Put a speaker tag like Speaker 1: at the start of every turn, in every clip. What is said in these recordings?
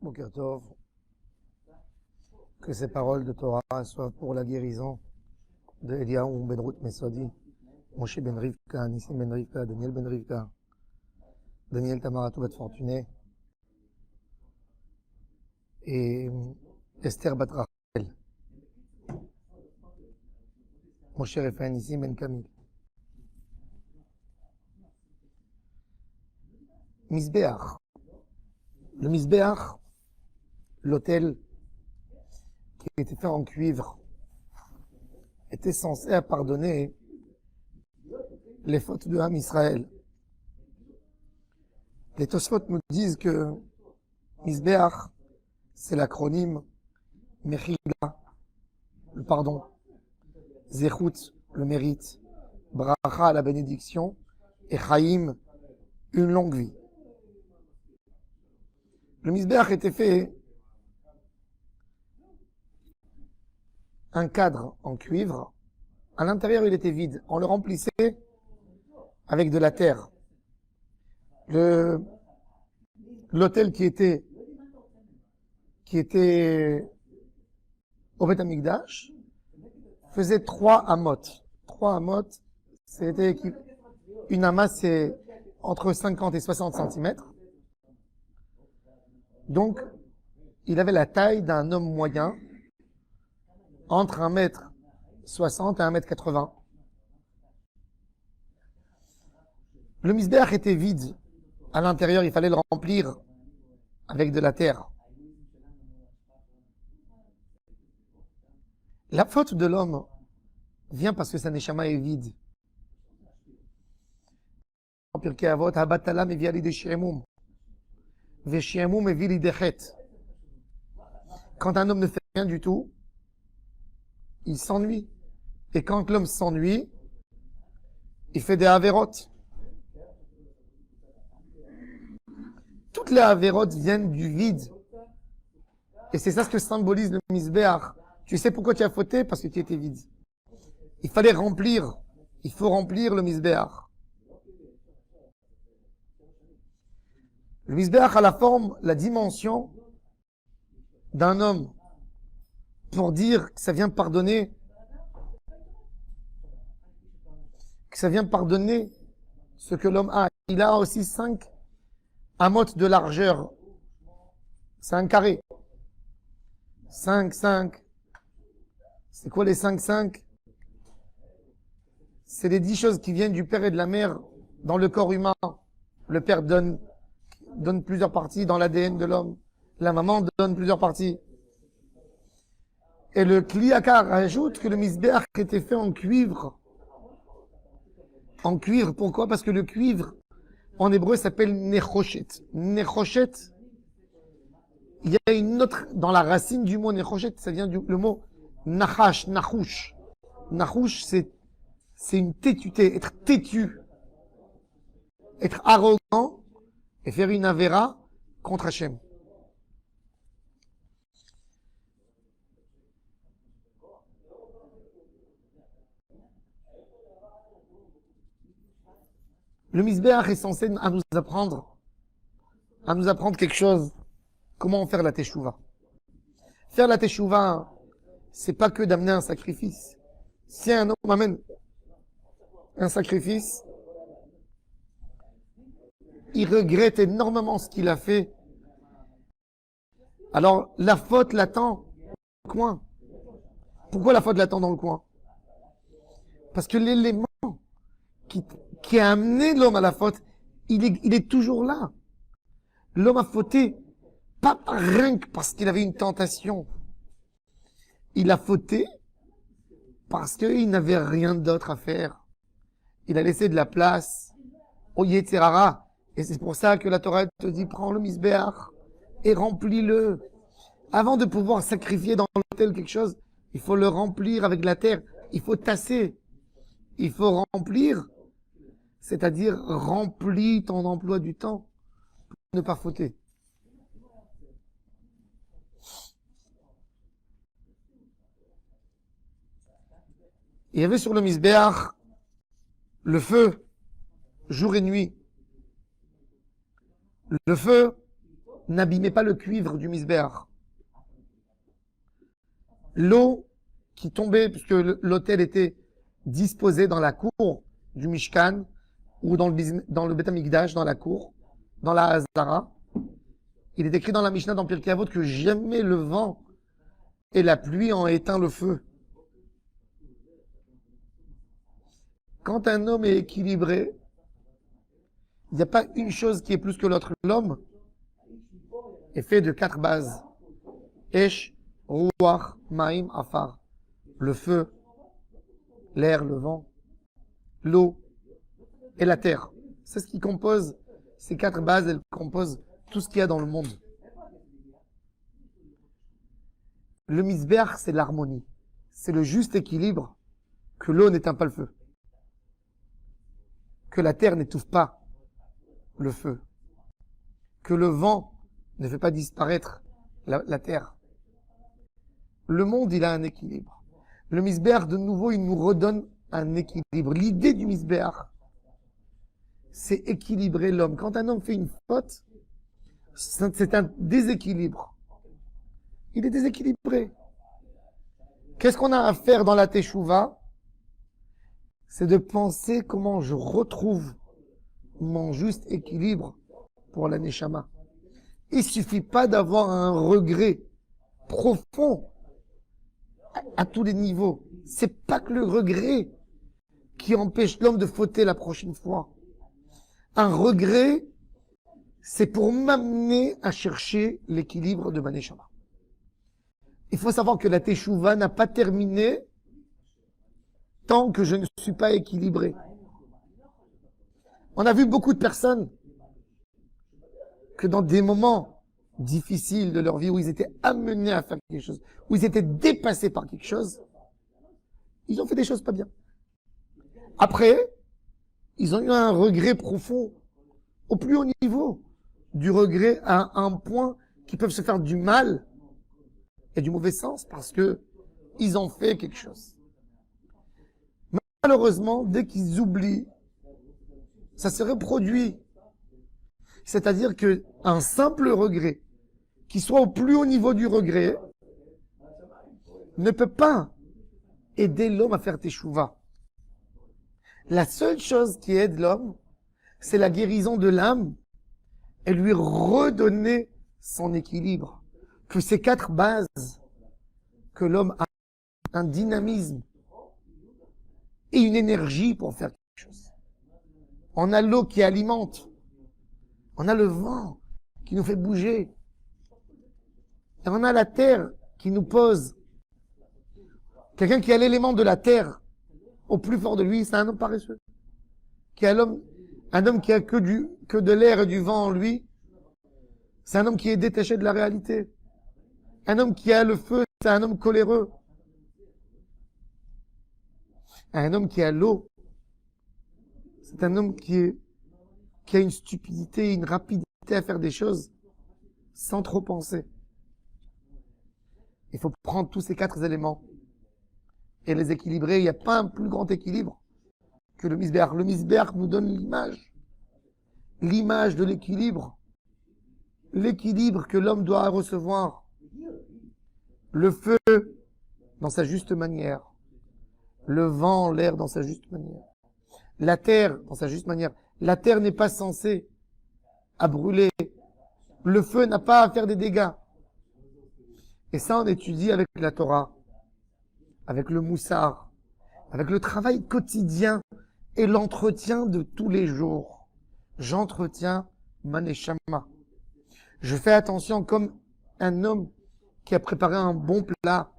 Speaker 1: Boker Tov, que ces paroles de Torah soient pour la guérison de Eliyahu ben Ruth Mesodi, Moshe ben Rivka, Nissim ben Rivka, Daniel ben Rivka, Daniel Tamaratou bat Fortuné et Esther bat Rachel, Moshe Refaï, Nissim ben Camille. Misbéach. Le Misbéach, l'autel qui était fait en cuivre, était censé pardonner les fautes de Ham Israël. Les Tosfot nous disent que Misbéach, c'est l'acronyme Mechila, le pardon, Zechut, le mérite, Bracha, la bénédiction, et Chaim, une longue vie. Le Misbéach était fait un cadre en cuivre. À l'intérieur, il était vide. On le remplissait avec de la terre. L'autel qui était au Beth Amikdash faisait 3 amotes. 3 amotes, c'était une amas, c'est entre 50 et 60 cm. Donc, il avait la taille d'un homme moyen, entre 1m60 et 1m80. Le misbéach était vide. À l'intérieur, il fallait le remplir avec de la terre. La faute de l'homme vient parce que sa neshama est vide. En Pirkei Avot, Habatala mevia li de shi'emum. Veshi'emum mevia li de chet. Quand un homme ne fait rien du tout, il s'ennuie. Et quand l'homme s'ennuie, il fait des avérotes. Toutes les avérotes viennent du vide. Et c'est ça ce que symbolise le misbéach. Tu sais pourquoi tu as fauté? Parce que tu étais vide. Il fallait remplir. Il faut remplir le misbéach. Le misbéach a la forme, la dimension d'un homme pour dire que ça vient pardonner, ce que l'homme a. Il a aussi 5 amotes de largeur. C'est un carré. 5, 5. C'est quoi les 5, 5? C'est les 10 choses qui viennent du père et de la mère dans le corps humain. Le père donne plusieurs parties dans l'ADN de l'homme. La maman donne plusieurs parties. Et le Kliakar ajoute que le misbéach était fait en cuivre. En cuivre, pourquoi? Parce que le cuivre, en hébreu, s'appelle nechoshet. Nechoshet, il y a une autre, dans la racine du mot nechoshet, ça vient le mot nachash, nachouche. Nachouche, c'est une tétuité, être têtu. Être arrogant et faire une avéra contre Hachem. Le misbéach est censé nous apprendre quelque chose. Comment faire la teshuva? Faire la teshuva, c'est pas que d'amener un sacrifice. Si un homme amène un sacrifice, il regrette énormément ce qu'il a fait. Alors, la faute l'attend dans le coin. Pourquoi la faute l'attend dans le coin? Parce que l'élément qui a amené l'homme à la faute, il est toujours là. L'homme a fauté, pas rien que parce qu'il avait une tentation. Il a fauté parce qu'il n'avait rien d'autre à faire. Il a laissé de la place au Yetzirara. Et c'est pour ça que la Torah te dit, prends le misbéach et remplis-le. Avant de pouvoir sacrifier dans l'autel quelque chose, il faut le remplir avec de la terre. Il faut tasser. Il faut remplir. C'est-à-dire, remplis ton emploi du temps pour ne pas fauter. Il y avait sur le misbéach le feu, jour et nuit. Le feu, n'abîmait pas le cuivre du misbéach. L'eau qui tombait, puisque l'autel était disposé dans la cour du Mishkan, ou dans le Beth Amikdash, dans la cour, dans la Hazara. Il est écrit dans la Mishnah, dans Pirkei Avot, que jamais le vent et la pluie ont éteint le feu. Quand un homme est équilibré, il n'y a pas une chose qui est plus que l'autre. L'homme est fait de 4 bases. Esh, Ruach, Maim, Afar. Le feu, l'air, le vent, l'eau et la terre. C'est ce qui compose ces 4 bases, elles composent tout ce qu'il y a dans le monde. Le misbéach, c'est l'harmonie. C'est le juste équilibre que l'eau n'éteint pas le feu. Que la terre n'étouffe pas le feu. Que le vent ne fait pas disparaître la terre. Le monde, il a un équilibre. Le misbéach, de nouveau, il nous redonne un équilibre. L'idée du misbéach, c'est équilibrer l'homme. Quand un homme fait une faute, c'est un déséquilibre. Il est déséquilibré. Qu'est-ce qu'on a à faire dans la teshuva? C'est de penser comment je retrouve mon juste équilibre pour la neshama. Il suffit pas d'avoir un regret profond à tous les niveaux. C'est pas que le regret qui empêche l'homme de fauter la prochaine fois. Un regret, c'est pour m'amener à chercher l'équilibre de ma neshama. Il faut savoir que la teshuva n'a pas terminé tant que je ne suis pas équilibré. On a vu beaucoup de personnes que dans des moments difficiles de leur vie où ils étaient amenés à faire quelque chose, où ils étaient dépassés par quelque chose, ils ont fait des choses pas bien. Après, ils ont eu un regret profond au plus haut niveau, du regret à un point qui peuvent se faire du mal et du mauvais sens parce que ils ont fait quelque chose. Malheureusement, dès qu'ils oublient, ça se reproduit. C'est-à-dire que un simple regret, qui soit au plus haut niveau du regret, ne peut pas aider l'homme à faire teshuva. La seule chose qui aide l'homme, c'est la guérison de l'âme et lui redonner son équilibre. Que ces 4 bases, que l'homme a un dynamisme et une énergie pour faire quelque chose. On a l'eau qui alimente. On a le vent qui nous fait bouger. Et on a la terre qui nous pose. Quelqu'un qui a l'élément de la terre au plus fort de lui, c'est un homme paresseux. Un homme qui a que de l'air et du vent en lui, c'est un homme qui est détaché de la réalité. Un homme qui a le feu, c'est un homme coléreux. Un homme qui a l'eau, c'est un homme qui a une stupidité, une rapidité à faire des choses sans trop penser. Il faut prendre tous ces 4 éléments et les équilibrer. Il n'y a pas un plus grand équilibre que le misbéach. Le misbéach nous donne l'image de l'équilibre. L'équilibre que l'homme doit recevoir. Le feu dans sa juste manière. Le vent, l'air dans sa juste manière. La terre dans sa juste manière. La terre n'est pas censée à brûler. Le feu n'a pas à faire des dégâts. Et ça, on étudie avec la Torah, avec le moussar, avec le travail quotidien et l'entretien de tous les jours. J'entretiens ma neshama. Je fais attention comme un homme qui a préparé un bon plat.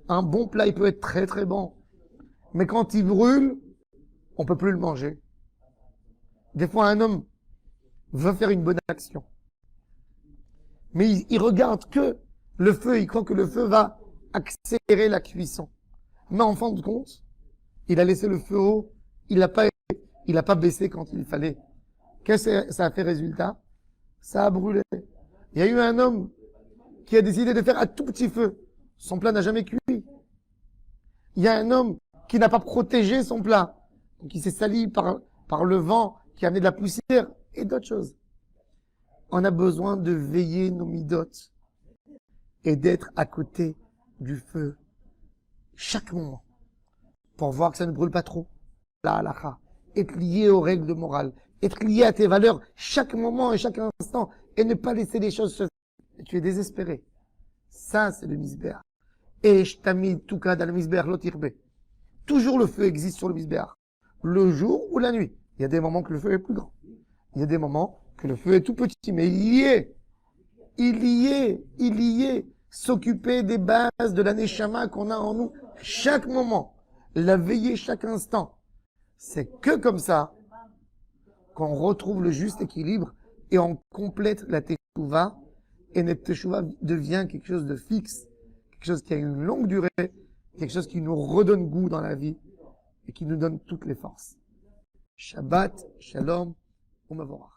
Speaker 1: Un bon plat, il peut être très très bon. Mais quand il brûle, on peut plus le manger. Des fois, un homme veut faire une bonne action. Mais il regarde que le feu, il croit que le feu va accélérer la cuisson. Mais en fin de compte, il a laissé le feu haut, il a pas baissé quand il fallait. Qu'est-ce que ça a fait résultat? Ça a brûlé. Il y a eu un homme qui a décidé de faire un tout petit feu. Son plat n'a jamais cuit. Il y a un homme qui n'a pas protégé son plat, qui s'est sali par le vent, qui a amené de la poussière et d'autres choses. On a besoin de veiller nos midotes et d'être à côté du feu chaque moment pour voir que ça ne brûle pas trop. La halakha, être lié aux règles de morale, être lié à tes valeurs chaque moment et chaque instant et ne pas laisser les choses se faire. Tu es désespéré. Ça, c'est le misbéach. Et je t'ai mis tout cas dans le misbéach l'otirbe. Toujours le feu existe sur le misbéach. Le jour ou la nuit. Il y a des moments que le feu est plus grand. Il y a des moments que le feu est tout petit, mais il y est. Il y est. S'occuper des bases de la neshama qu'on a en nous chaque moment. La veiller chaque instant. C'est que comme ça qu'on retrouve le juste équilibre et on complète la teshuva. Et notre teshuva devient quelque chose de fixe, quelque chose qui a une longue durée, quelque chose qui nous redonne goût dans la vie et qui nous donne toutes les forces. Shabbat, Shalom, Umavorach.